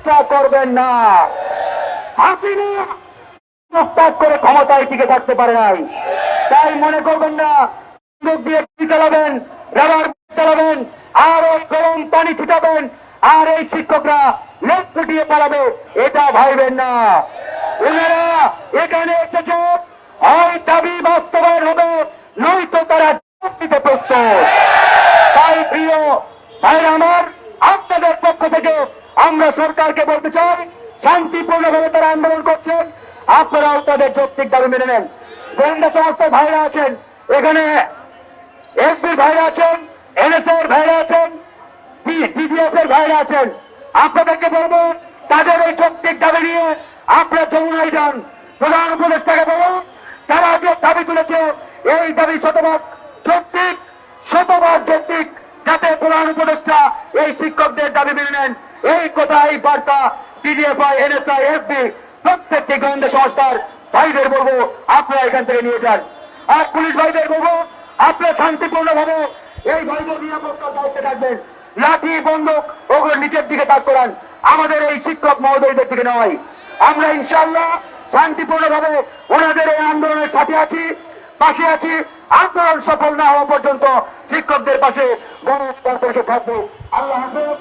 চেষ্টা করবেন না। হাসিনা ত্যাগ করে ক্ষমতায় টিকে থাকতে পারে নাই, তাই মনে করবেন না বন্দুক দিয়ে গুলি চালাবেন, রাবার চালাবেন, আর ওই গরম পানি ছিটাবেন, আর এই শিক্ষকরা লেজ ফুটিয়ে পালাবে, এটা ভাইবেন না। ওনারা এখানে এসেছে হয় দাবি বাস্তবায়ন হবে, নয়তো তারা জবাব দিতে প্রস্তুত। তাই প্রিয় ভাইরা আমার, আপনাদের পক্ষ থেকে আমরা সরকারকে বলতে চাই, শান্তিপূর্ণভাবে তারা আন্দোলন করছেন, আপনারাও তাদের যৌক্তিক দাবি মেনে নেন। গোয়েন্দা সংস্থার ভাইরা আছেন এখানে, এসবির ভাইরা আছেন, এনএসএ এর ভাইরা আছেন, ডিজিএফ এর ভাইরা আছেন, আপনাদেরকে বলবো তাদের এই যৌক্তিক দাবি নিয়ে আপনারা যমুনায় যান, প্রধান উপদেষ্টাকে বলুন তারা যে দাবি তুলেছে এই দাবি শতভাগ যৌক্তিক, শতভাগ যৌক্তিক, যাতে প্রধান উপদেষ্টা এই শিক্ষকদের দাবি মেনে নেন। এই কথা, এই বার্তা ডিজিএফআই, এনএসআই, এসবি প্রত্যেকটি গোয়েন্দা সংস্থার ভাইদের বলবো আপনারা এখান থেকে নিয়ে যান। আর পুলিশ ভাইদের বলবো আপনারা শান্তিপূর্ণভাবে এই ভাইদের নিরাপত্তার দায়িত্বে থাকবেন। লাঠি বন্দুক ওগুলো নিচের দিকে তাক করান, আমাদের এই শিক্ষক মহোদয়দের দিকে নয়। আমরা ইনশাআল্লাহ শান্তিপূর্ণভাবে ওনাদের এই আন্দোলনের সাথে আছি, পাশে আছি। আন্দোলন সফল না হওয়া পর্যন্ত শিক্ষকদের পাশে গণ থাকবো। আল্লাহ হাফেজ।